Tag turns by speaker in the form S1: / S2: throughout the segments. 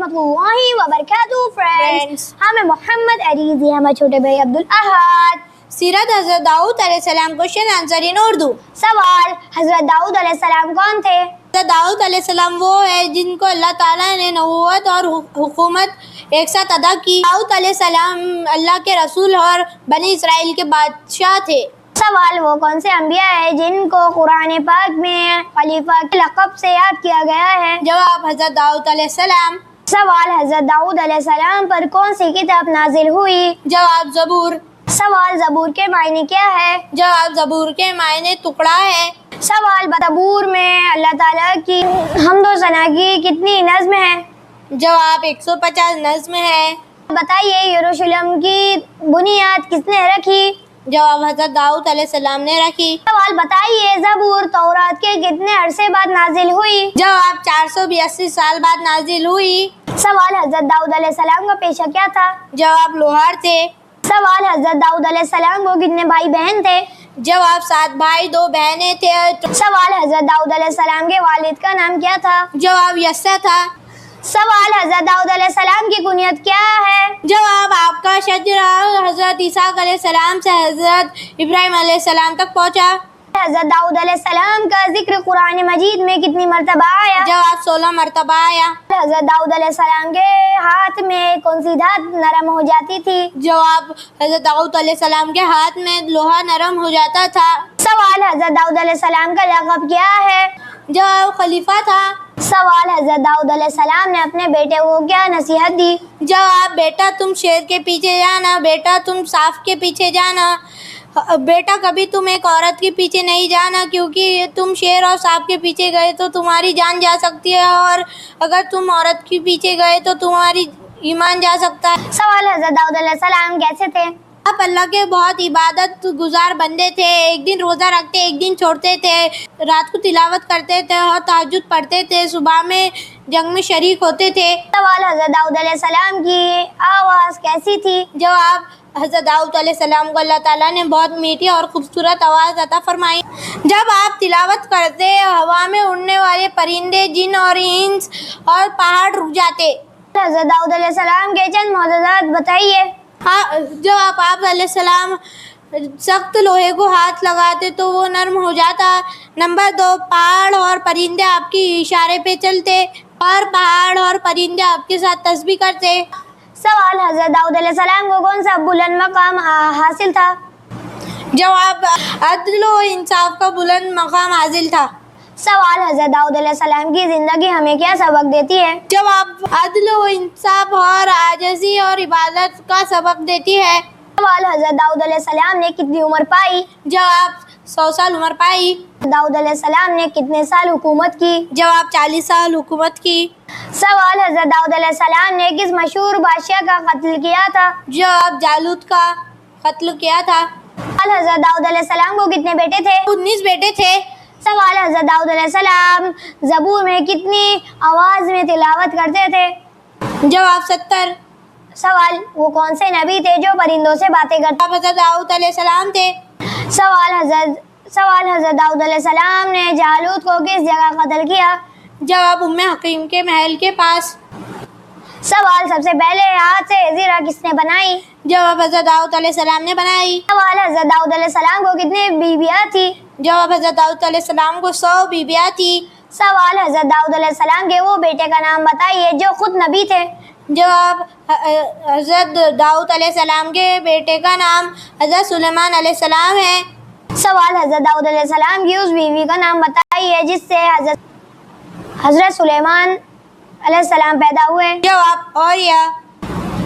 S1: रहमतुल्लाहि व बरकातुहू। फ्रेंड्स, हमें मोहम्मद अरीजी, हमारे छोटे भाई अब्दुल अहद।
S2: सीरत हज़रत दाऊद अलैहिस्सलाम, क्वेश्चन आंसर इन उर्दू।
S1: सवाल, हजरत दाऊद अलैहिस्सलाम कौन थे?
S2: हज़रत दाऊद अलैहिस्सलाम वो है जिनको अल्लाह ताला ने नबूवत और हुकूमत एक साथ अदा की। दाऊद अलैहिस्सलाम अल्लाह के रसूल और बनी इसराइल के बादशाह थे।
S1: सवाल, वो कौन से अंबिया है जिनको कुरान पाक में खलीफा के लक़ब से याद किया गया है?
S2: जवाब, हज़रत दाऊद अलैहिस्सलाम।
S1: सवाल, हजरत दाऊद अलैहिस्सलाम पर कौन सी किताब नाजिल हुई?
S2: जवाब, ज़बूर।
S1: सवाल, ज़बूर के मायने क्या है?
S2: जवाब, ज़बूर के मायने टुकड़ा है।
S1: सवाल, ज़बूर में अल्लाह ताला की हम्द व सना की कितनी नज़्म है?
S2: जवाब, 150 नज़्म है।
S1: बताइए, यरूशलेम की बुनियाद किसने रखी?
S2: जवाब, हज़रत दाऊद अलैहिस्सलाम ने रखी।
S1: सवाल, बताइए, ज़बूर तौरात के कितने अरसे बाद नाजिल हुई?
S2: जवाब, 482 साल बाद नाजिल हुई।
S1: सवाल, हजरत दाऊद अलैहिस्सलाम का पेशा क्या था?
S2: जवाब, लोहार थे।
S1: सवाल, हजरत दाऊद अलैहिस्सलाम को कितने भाई बहन थे?
S2: जवाब, 7 भाई 2 बहनें थे।
S1: सवाल, हजरत दाऊद अलैहिस्सलाम के वालिद का नाम क्या था?
S2: जवाब, यस्सा था।
S1: सवाल, हजरत दाऊद अलैहिस्सलाम की कुनियत क्या है?
S2: जवाब, आपका शजरा हज़रत ईसा अलैहिस्सलाम से हज़रत इब्राहिम अलैहिस्सलाम तक पहुँचा।
S1: हजरत दाऊद अलैहिस्सलाम का जिक्र कुरान मजीद में कितनी मरतबा आया?
S2: जवाब, 16 मरतबा आया।
S1: हजरत दाऊद अलैहिस्सलाम के हाथ में कौन सी धात नरम हो जाती थी?
S2: जवाब, हज़रत दाऊद अलैहिस्सलाम के हाथ में लोहा नरम हो जाता था।
S1: सवाल, हजरत दाऊद अलैहिस्सलाम का लक़ब क्या है?
S2: जवाब, खलीफा था।
S1: सवाल, हजरत दाऊद अलैहिस्सलाम ने अपने बेटे को क्या नसीहत दी?
S2: जवाब, बेटा तुम शेर के पीछे जाना, बेटा तुम सांप के पीछे जाना, बेटा कभी तुम एक औरत के पीछे नहीं जाना, क्योंकि तुम शेर और सांप के पीछे गए तो तुम्हारी जान जा सकती है, और अगर तुम औरत के पीछे गए तो तुम्हारी ईमान जा सकता है।
S1: सवाल, हजरत दाऊद अलैहिस्सलाम कैसे थे?
S2: आप अल्लाह के बहुत इबादत गुजार बंदे थे। एक दिन रोज़ा रखते, एक दिन छोड़ते थे, रात को तिलावत करते थे और तहज्जुद पढ़ते थे, सुबह में जंग में शरीक होते थे।
S1: सवाल, हजरत दाऊद अलैहिस्सलाम की आवाज़ कैसी थी?
S2: जवाब, हज़रत दाऊद अलैहिस्सलाम को अल्लाह ताला ने बहुत मीठी और खूबसूरत आवाज़ अता फरमाई। जब आप तिलावत करते, हवा में उड़ने वाले परिंदे, जिन और इंस और पहाड़ रुक जाते।
S1: हजरत दाऊद अलैहिस्सलाम के चंद मौजज़ात बताइए।
S2: हाँ, जब आप अलैहिस्सलाम सख्त लोहे को हाथ लगाते तो वो नरम हो जाता। नंबर 2, पहाड़ और परिंदे आपके इशारे पे चलते, और पहाड़ और परिंदे आपके साथ तस्बीह करते।
S1: सवाल, हजरत दाऊद अलैहिस्सलाम को कौन सा बुलंद मकाम हासिल था?
S2: जवाब, अदल व इंसाफ का बुलंद मकाम हासिल था।
S1: सवाल, हजरत दाऊद अलैहिस्सलाम की ज़िंदगी हमें क्या सबक देती है?
S2: जवाब, अदल व इंसाफ और आजिज़ी और इबादत का सबक देती है।
S1: सवाल, हजरत दाऊद अलैहिस्सलाम ने कितनी उम्र पाई?
S2: जवाब, 100 साल उम्र पाई।
S1: दाऊद अलैहिस्सलाम ने कितने साल हुकूमत की?
S2: जवाब, 40 साल हुकूमत की।
S1: सवाल, हजरत दाऊद अलैहिस्सलाम ने किस मशहूर बादशाह का कत्ल किया था?
S2: जवाब, जालूत का कत्ल किया था।
S1: सवाल, हजरत दाऊद अलैहिस्सलाम को कितने बेटे थे?
S2: 19 बेटे थे।
S1: सवाल, हजरत दाऊद अलैहिस्सलाम ज़बूर में कितनी आवाज़ में तिलावत करते थे?
S2: जवाब, 70।
S1: सवाल, वो कौन से नबी थे जो परिंदों से बातें करते?
S2: हज़रत दाऊद अलैहिस्सलाम थे।
S1: सवाल, हजरत दाऊद अलैहिस्सलाम ने जालूत को किस जगह कत्ल किया?
S2: जवाब, उम्मे हकीम के महल के पास।
S1: सवाल, सबसे पहले हाथ से ज़ीरा किसने बनाई?
S2: जवाब, हज़रत दाऊद अलैहिस्सलाम ने बनाई।
S1: सवाल, हजरत दाऊद अलैहिस्सलाम को कितनी बीवियाँ थी?
S2: जवाब, हज़रत दाऊद अलैहिस्सलाम को 100 बीवियाँ थी।
S1: सवाल, हजरत दाऊद अलैहिस्सलाम के वो बेटे का नाम बताइए जो खुद नबी थे।
S2: जवाब, हज़रत दाऊद अलैहिस्सलाम के बेटे का नाम हज़रत सुलेमान अलैहिस्सलाम है।
S1: सवाल, हजरत दाऊद अलैहिस्सलाम की उस बीवी का नाम बताइए जिससे हजरत सुलेमान अलैहिस्सलाम पैदा हुए।
S2: जवाब, औरिया।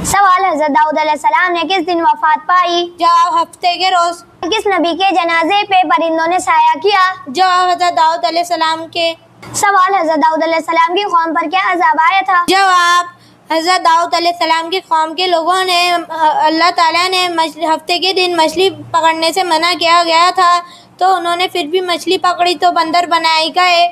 S1: सवाल, हजरत दाऊद अलैहिस्सलाम ने किस दिन वफात पाई?
S2: जवाब, हफ्ते के रोज़।
S1: किस नबी के जनाजे पे परिंदों ने साया किया?
S2: जवाब, हज़रत दाऊद अलैहिस्सलाम के।
S1: सवाल, हजरत दाऊद अलैहिस्सलाम की कौम पर क्या अज़ाब आया था?
S2: जवाब, हज़रत दाऊद अलैहिस्सलाम की कौम के लोगों ने अल्लाह ताला ने हफ्ते के दिन मछली पकड़ने से मना किया गया था, तो उन्होंने फिर भी मछली पकड़ी तो बंदर बनाए गए।